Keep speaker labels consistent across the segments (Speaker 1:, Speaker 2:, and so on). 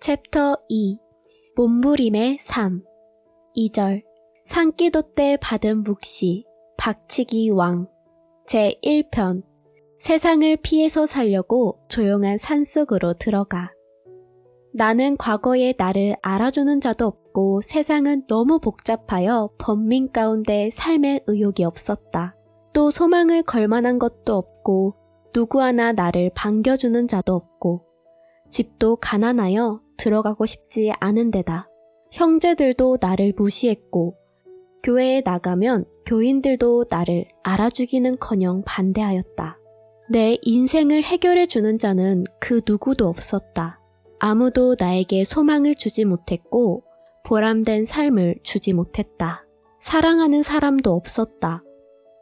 Speaker 1: 챕터 2 몸부림의 삶 2절 산기도 때 받은 묵시 박치기 왕 제1편 세상을 피해서 살려고 조용한 산속으로 들어가. 나는 과거에 나를 알아주는 자도 없고 세상은 너무 복잡하여 번민 가운데 삶의 의욕이 없었다. 또 소망을 걸 만한 것도 없고 누구 하나 나를 반겨주는 자도 없고 집도 가난하여 들어가고 싶지 않은 데다. 형제들도 나를 무시했고 교회에 나가면 교인들도 나를 알아주기는커녕 반대하였다. 내 인생을 해결해주는 자는 그 누구도 없었다. 아무도 나에게 소망을 주지 못했고 보람된 삶을 주지 못했다. 사랑하는 사람도 없었다.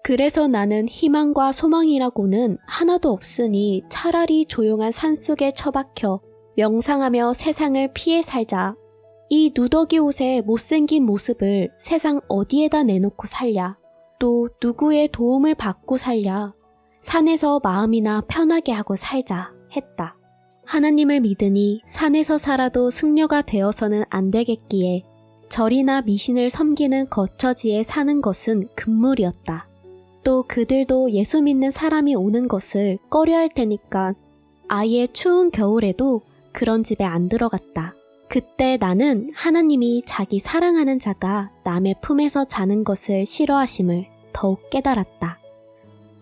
Speaker 1: 그래서 나는 희망과 소망이라고는 하나도 없으니 차라리 조용한 산속에 처박혀 명상하며 세상을 피해 살자. 이 누더기 옷의 못생긴 모습을 세상 어디에다 내놓고 살랴. 또 누구의 도움을 받고 살랴. 산에서 마음이나 편하게 하고 살자 했다. 하나님을 믿으니 산에서 살아도 승려가 되어서는 안 되겠기에 절이나 미신을 섬기는 거처지에 사는 것은 금물이었다. 또 그들도 예수 믿는 사람이 오는 것을 꺼려할 테니까 아예 추운 겨울에도 그런 집에 안 들어갔다. 그때 나는 하나님이 자기 사랑하는 자가 남의 품에서 자는 것을 싫어하심을 더욱 깨달았다.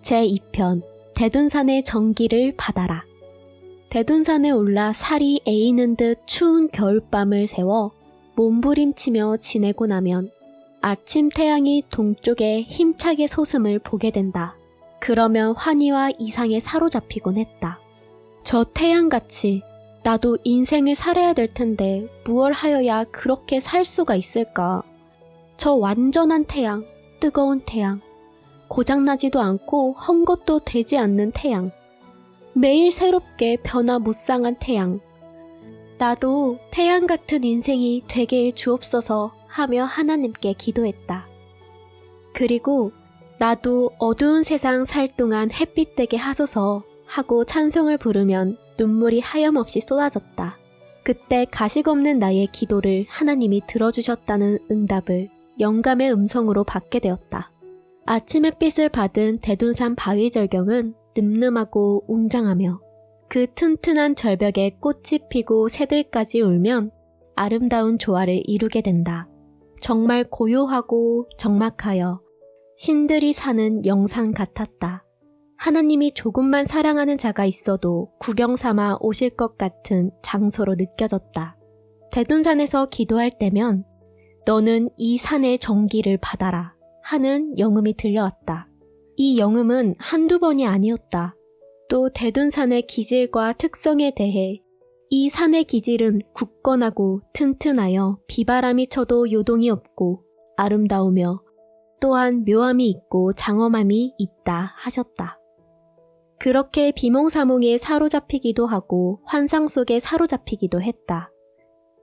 Speaker 1: 제2편 대둔산의 정기를 받아라. 대둔산에 올라 살이 에이는 듯 추운 겨울밤을 새워 몸부림치며 지내고 나면 아침 태양이 동쪽에 힘차게 솟음을 보게 된다. 그러면 환희와 이상에 사로잡히곤 했다. 저 태양같이 나도 인생을 살아야 될 텐데 무얼 하여야 그렇게 살 수가 있을까? 저 완전한 태양, 뜨거운 태양, 고장나지도 않고 헝 것도 되지 않는 태양, 매일 새롭게 변화무쌍한 태양. 나도 태양 같은 인생이 되게 해주옵소서 하며 하나님께 기도했다. 그리고 나도 어두운 세상 살 동안 햇빛 되게 하소서 하고 찬송을 부르면 눈물이 하염없이 쏟아졌다. 그때 가식 없는 나의 기도를 하나님이 들어주셨다는 응답을 영감의 음성으로 받게 되었다. 아침 햇빛을 받은 대둔산 바위절경은 늠름하고 웅장하며 그 튼튼한 절벽에 꽃이 피고 새들까지 울면 아름다운 조화를 이루게 된다. 정말 고요하고 적막하여 신들이 사는 영상 같았다. 하나님이 조금만 사랑하는 자가 있어도 구경 삼아 오실 것 같은 장소로 느껴졌다. 대둔산에서 기도할 때면 너는 이 산의 정기를 받아라 하는 영음이 들려왔다. 이 영음은 한두 번이 아니었다. 또 대둔산의 기질과 특성에 대해 이 산의 기질은 굳건하고 튼튼하여 비바람이 쳐도 요동이 없고 아름다우며 또한 묘함이 있고 장엄함이 있다 하셨다. 그렇게 비몽사몽에 사로잡히기도 하고 환상 속에 사로잡히기도 했다.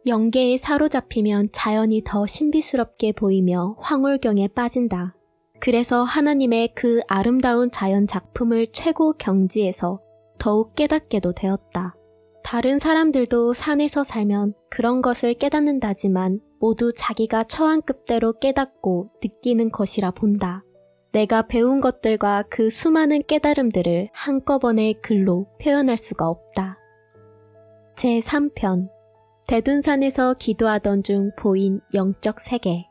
Speaker 1: 영계에 사로잡히면 자연이 더 신비스럽게 보이며 황홀경에 빠진다. 그래서 하나님의 그 아름다운 자연 작품을 최고 경지에서 더욱 깨닫게도 되었다. 다른 사람들도 산에서 살면 그런 것을 깨닫는다지만 모두 자기가 처한 급대로 깨닫고 느끼는 것이라 본다. 내가 배운 것들과 그 수많은 깨달음들을 한꺼번에 글로 표현할 수가 없다. 제3편 대둔산에서 기도하던 중 보인 영적 세계.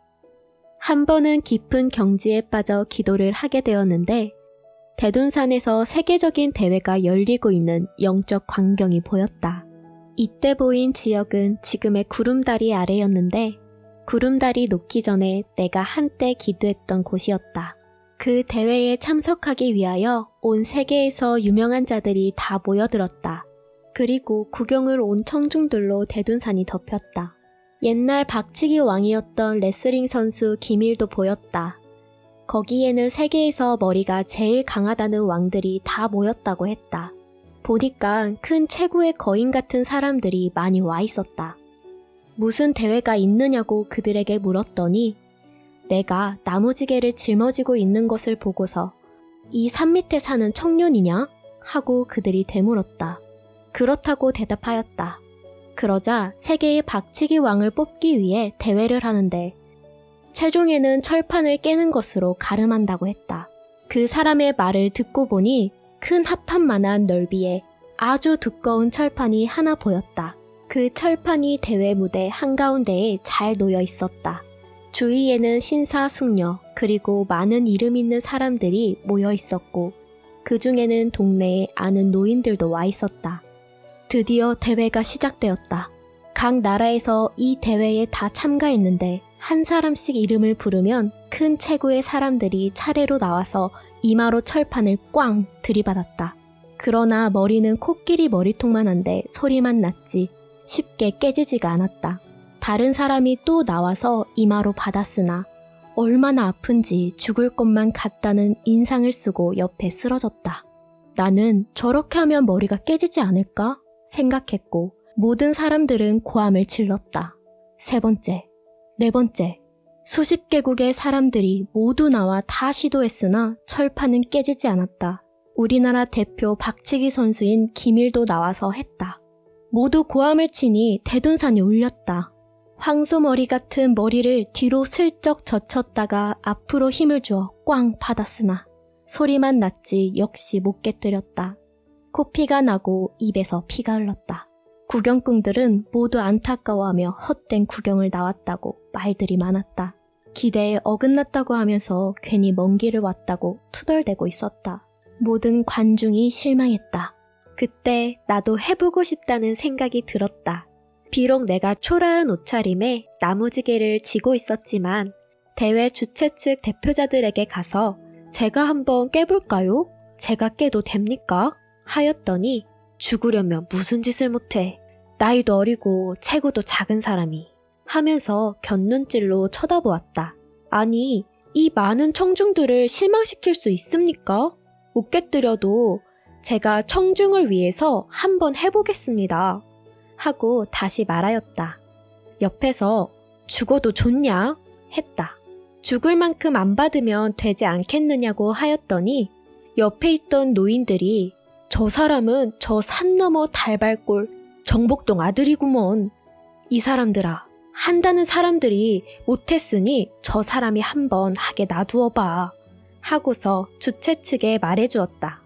Speaker 1: 한 번은 깊은 경지에 빠져 기도를 하게 되었는데 대둔산에서 세계적인 대회가 열리고 있는 영적 광경이 보였다. 이때 보인 지역은 지금의 구름다리 아래였는데 구름다리 녹기 전에 내가 한때 기도했던 곳이었다. 그 대회에 참석하기 위하여 온 세계에서 유명한 자들이 다 모여들었다. 그리고 구경을 온 청중들로 대둔산이 덮였다. 옛날 박치기 왕이었던 레슬링 선수 기밀도 보였다. 거기에는 세계에서 머리가 제일 강하다는 왕들이 다 모였다고 했다. 보니까 큰 체구의 거인 같은 사람들이 많이 와 있었다. 무슨 대회가 있느냐고 그들에게 물었더니 내가 나무지개를 짊어지고 있는 것을 보고서 이 산 밑에 사는 청년이냐? 하고 그들이 되물었다. 그렇다고 대답하였다. 그러자 세계의 박치기 왕을 뽑기 위해 대회를 하는데 최종에는 철판을 깨는 것으로 가름한다고 했다. 그 사람의 말을 듣고 보니 큰 합판만한 넓이에 아주 두꺼운 철판이 하나 보였다. 그 철판이 대회 무대 한가운데에 잘 놓여 있었다. 주위에는 신사숙녀 그리고 많은 이름 있는 사람들이 모여 있었고 그 중에는 동네에 아는 노인들도 와 있었다. 드디어 대회가 시작되었다. 각 나라에서 이 대회에 다 참가했는데 한 사람씩 이름을 부르면 큰 체구의 사람들이 차례로 나와서 이마로 철판을 꽝 들이받았다. 그러나 머리는 코끼리 머리통만한데 소리만 났지 쉽게 깨지지가 않았다. 다른 사람이 또 나와서 이마로 받았으나 얼마나 아픈지 죽을 것만 같다는 인상을 쓰고 옆에 쓰러졌다. 나는 저렇게 하면 머리가 깨지지 않을까 생각했고 모든 사람들은 고함을 질렀다. 세 번째, 네 번째, 수십 개국의 사람들이 모두 나와 다 시도했으나 철판은 깨지지 않았다. 우리나라 대표 박치기 선수인 김일도 나와서 했다. 모두 고함을 치니 대둔산이 울렸다. 황소머리 같은 머리를 뒤로 슬쩍 젖혔다가 앞으로 힘을 주어 꽝 받았으나 소리만 났지 역시 못 깨뜨렸다. 코피가 나고 입에서 피가 흘렀다. 구경꾼들은 모두 안타까워하며 헛된 구경을 나왔다고 말들이 많았다. 기대에 어긋났다고 하면서 괜히 먼 길을 왔다고 투덜대고 있었다. 모든 관중이 실망했다. 그때 나도 해보고 싶다는 생각이 들었다. 비록 내가 초라한 옷차림에 나무지개를 지고 있었지만 대회 주최 측 대표자들에게 가서 제가 한번 깨볼까요? 제가 깨도 됩니까? 하였더니 죽으려면 무슨 짓을 못해. 나이도 어리고 체구도 작은 사람이 하면서 곁눈질로 쳐다보았다. 아니, 이 많은 청중들을 실망시킬 수 있습니까? 못 깨뜨려도 제가 청중을 위해서 한번 해보겠습니다. 하고 다시 말하였다. 옆에서 죽어도 좋냐? 했다. 죽을 만큼 안 받으면 되지 않겠느냐고 하였더니 옆에 있던 노인들이 저 사람은 저 산 너머 달발골 정복동 아들이구먼. 이 사람들아, 한다는 사람들이 못했으니 저 사람이 한번 하게 놔두어봐. 하고서 주최 측에 말해주었다.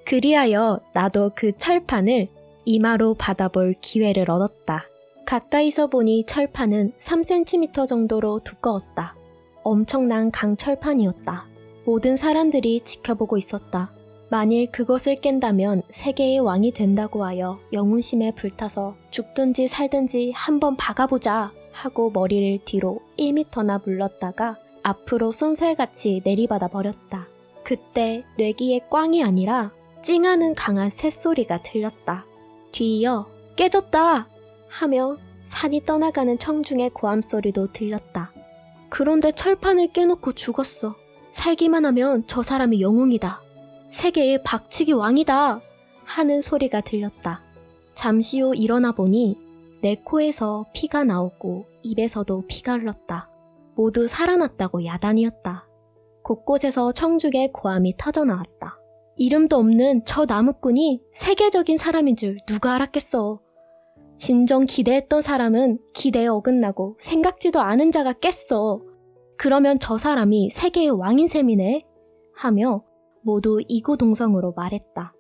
Speaker 1: 그리하여 나도 그 철판을 이마로 받아볼 기회를 얻었다. 가까이서 보니 철판은 3cm 정도로 두꺼웠다. 엄청난 강철판이었다. 모든 사람들이 지켜보고 있었다. 만일 그것을 깬다면 세계의 왕이 된다고 하여 영웅심에 불타서 죽든지 살든지 한번 박아보자 하고 머리를 뒤로 1m나 물렀다가 앞으로 쏜살같이 내리받아 버렸다. 그때 뇌기의 꽝이 아니라 찡하는 강한 새소리가 들렸다. 뒤이어 깨졌다 하며 산이 떠나가는 청중의 고함소리도 들렸다. 그런데 철판을 깨놓고 죽었어. 살기만 하면 저 사람이 영웅이다. 세계의 박치기 왕이다 하는 소리가 들렸다. 잠시 후 일어나 보니 내 코에서 피가 나오고 입에서도 피가 흘렀다. 모두 살아났다고 야단이었다. 곳곳에서 청중의 고함이 터져나왔다. 이름도 없는 저 나무꾼이 세계적인 사람인 줄 누가 알았겠어. 진정 기대했던 사람은 기대에 어긋나고 생각지도 않은 자가 깼어. 그러면 저 사람이 세계의 왕인 셈이네 하며 모두 이구동성으로 말했다.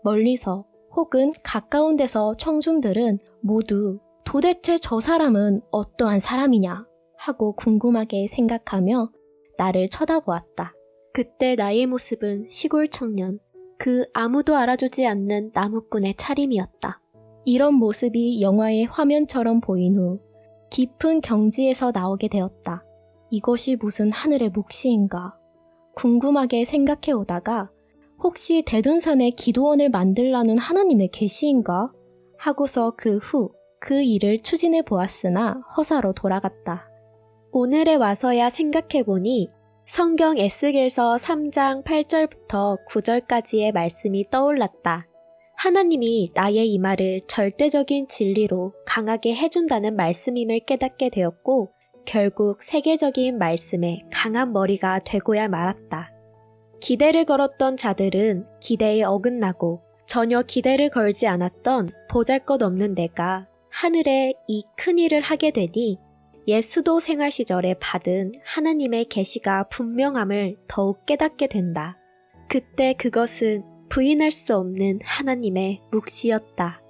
Speaker 1: 멀리서 혹은 가까운 데서 청중들은 모두 도대체 저 사람은 어떠한 사람이냐 하고 궁금하게 생각하며 나를 쳐다보았다. 그때 나의 모습은 시골 청년, 그 아무도 알아주지 않는 나무꾼의 차림이었다. 이런 모습이 영화의 화면처럼 보인 후 깊은 경지에서 나오게 되었다. 이것이 무슨 하늘의 묵시인가? 궁금하게 생각해 오다가 혹시 대둔산에 기도원을 만들라는 하나님의 계시인가? 하고서 그 후 그 일을 추진해 보았으나 허사로 돌아갔다. 오늘에 와서야 생각해 보니 성경 에스겔서 3장 8절부터 9절까지의 말씀이 떠올랐다. 하나님이 나의 이 말을 절대적인 진리로 강하게 해준다는 말씀임을 깨닫게 되었고 결국 세계적인 말씀에 강한 머리가 되고야 말았다. 기대를 걸었던 자들은 기대에 어긋나고 전혀 기대를 걸지 않았던 보잘것없는 내가 하늘에 이 큰일을 하게 되니 옛 수도 생활 시절에 받은 하나님의 계시가 분명함을 더욱 깨닫게 된다. 그때 그것은 부인할 수 없는 하나님의 묵시였다.